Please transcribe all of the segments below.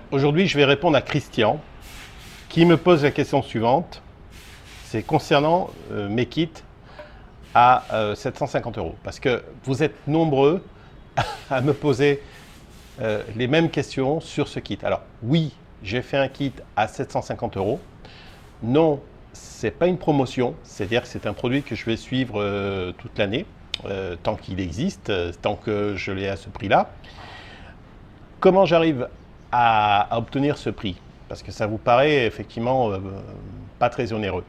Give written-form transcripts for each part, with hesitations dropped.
Aujourd'hui, je vais répondre à Christian qui me pose la question suivante. C'est concernant mes kits à 750 €. Parce que vous êtes nombreux à me poser les mêmes questions sur ce kit. Alors oui, j'ai fait un kit à 750 €. Non, c'est pas une promotion, c'est-à-dire que c'est un produit que je vais suivre toute l'année, tant qu'il existe, tant que je l'ai à ce prix-là. Comment j'arrive à obtenir ce prix? Parce que ça vous paraît effectivement pas très onéreux.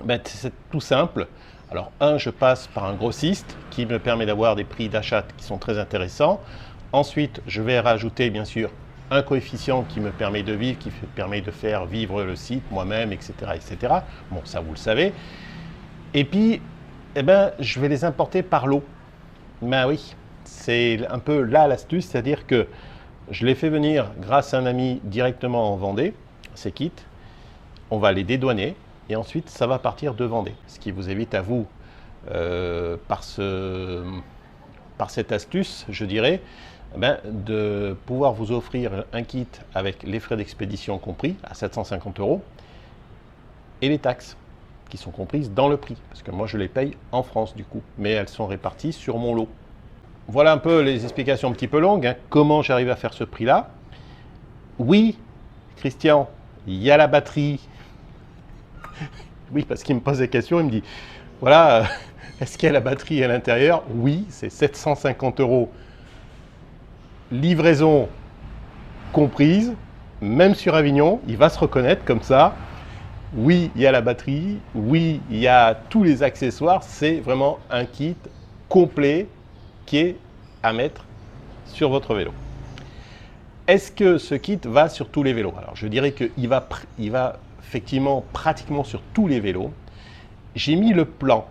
Ben, c'est tout simple. Alors, je passe par un grossiste qui me permet d'avoir des prix d'achat qui sont très intéressants. Ensuite, je vais rajouter, bien sûr, un coefficient qui me permet de vivre, qui me permet de faire vivre le site moi-même, etc., etc. Bon, ça, vous le savez. Et puis, eh ben, je vais les importer par lot. Ben oui, c'est un peu là l'astuce, c'est-à-dire que je les fais venir grâce à un ami directement en Vendée, ces kits. On va les dédouaner et ensuite ça va partir de Vendée. Ce qui vous évite à vous, par cette astuce, je dirais, de pouvoir vous offrir un kit avec les frais d'expédition compris à 750 € et les taxes qui sont comprises dans le prix. Parce que moi je les paye en France du coup, mais elles sont réparties sur mon lot. Voilà un peu les explications un petit peu longues, hein. Comment j'arrive à faire ce prix-là? Oui, Christian, il y a la batterie. Oui, parce qu'il me pose des questions, il me dit, voilà, est-ce qu'il y a la batterie à l'intérieur? Oui, c'est 750 €. Livraison comprise, même sur Avignon, il va se reconnaître comme ça. Oui, il y a la batterie, oui, il y a tous les accessoires, c'est vraiment un kit complet qui est à mettre sur votre vélo. Est-ce que ce kit va sur tous les vélos? Alors je dirais qu'il va effectivement pratiquement sur tous les vélos. J'ai mis le plan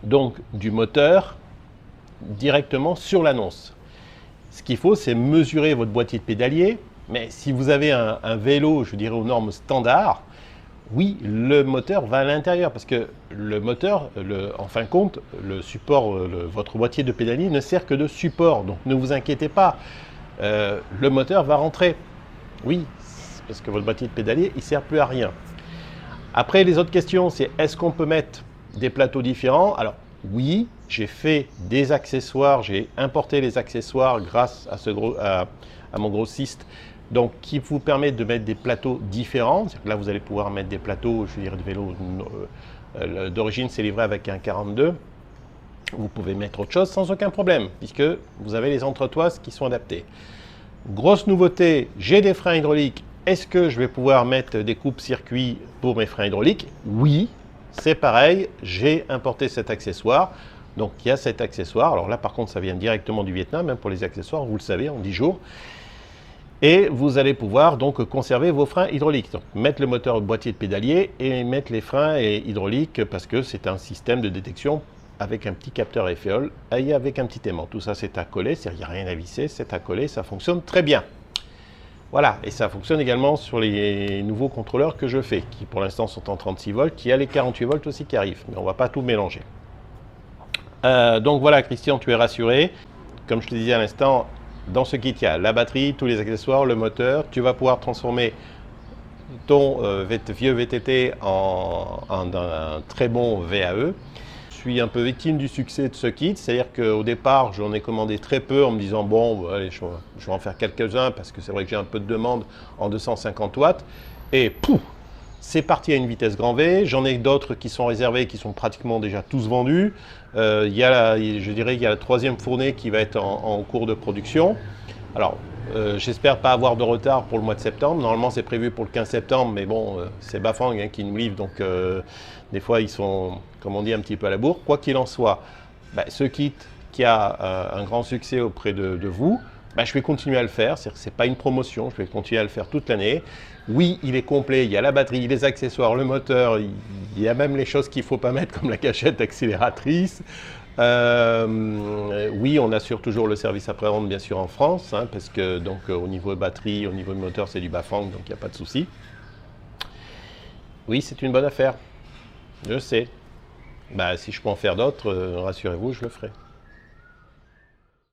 donc du moteur directement sur l'annonce. Ce qu'il faut, c'est mesurer votre boîtier de pédalier, mais si vous avez un vélo, je dirais aux normes standards, oui, le moteur va à l'intérieur parce que le moteur, en fin de compte, le support, votre boîtier de pédalier ne sert que de support. Donc ne vous inquiétez pas, le moteur va rentrer. Oui, parce que votre boîtier de pédalier, il ne sert plus à rien. Après, les autres questions, c'est est-ce qu'on peut mettre des plateaux différents? Alors oui, j'ai fait des accessoires, j'ai importé les accessoires grâce à mon grossiste. Donc, qui vous permet de mettre des plateaux différents. C'est-à-dire que là, vous allez pouvoir mettre des plateaux, je veux dire, de vélo d'origine, c'est livré avec un 42. Vous pouvez mettre autre chose sans aucun problème, puisque vous avez les entretoises qui sont adaptées. Grosse nouveauté, j'ai des freins hydrauliques. Est-ce que je vais pouvoir mettre des coupes-circuits pour mes freins hydrauliques? Oui, c'est pareil, j'ai importé cet accessoire. Donc, il y a cet accessoire. Alors là, par contre, ça vient directement du Vietnam, hein, pour les accessoires, vous le savez, en 10 jours. Et vous allez pouvoir donc conserver vos freins hydrauliques. Donc, mettre le moteur au boîtier de pédalier et mettre les freins hydrauliques parce que c'est un système de détection avec un petit capteur FEOL et avec un petit aimant. Tout ça, c'est à coller, il n'y a rien à visser, c'est à coller, ça fonctionne très bien. Voilà, et ça fonctionne également sur les nouveaux contrôleurs que je fais, qui pour l'instant sont en 36 volts. Il y a les 48 volts aussi qui arrivent, mais on ne va pas tout mélanger. Donc voilà, Christian, tu es rassuré. Comme je te disais à l'instant, dans ce kit, il y a la batterie, tous les accessoires, le moteur. Tu vas pouvoir transformer ton vieux VTT en un très bon VAE. Je suis un peu victime du succès de ce kit, c'est-à-dire qu'au départ, j'en ai commandé très peu en me disant, bon, allez, je vais en faire quelques-uns parce que c'est vrai que j'ai un peu de demande en 250 watts. Et pouf, c'est parti à une vitesse grand V. J'en ai d'autres qui sont réservés, qui sont pratiquement déjà tous vendus. Je dirais qu'il y a la troisième fournée qui va être en cours de production. Alors, j'espère pas avoir de retard pour le mois de septembre. Normalement, c'est prévu pour le 15 septembre, mais bon, c'est Bafang qui nous livre, donc des fois, ils sont, comme on dit, un petit peu à la bourre. Quoi qu'il en soit, ce kit qui a un grand succès auprès de vous, je vais continuer à le faire. Ce n'est pas une promotion, je vais continuer à le faire toute l'année. Oui, il est complet, il y a la batterie, les accessoires, le moteur, il y a même les choses qu'il ne faut pas mettre comme la cachette accélératrice. Oui, on assure toujours le service après-vente bien sûr en France, hein, parce que donc au niveau de batterie, au niveau de moteur, c'est du Bafang, donc il n'y a pas de souci. Oui, c'est une bonne affaire, je sais. Si je peux en faire d'autres, rassurez-vous, je le ferai.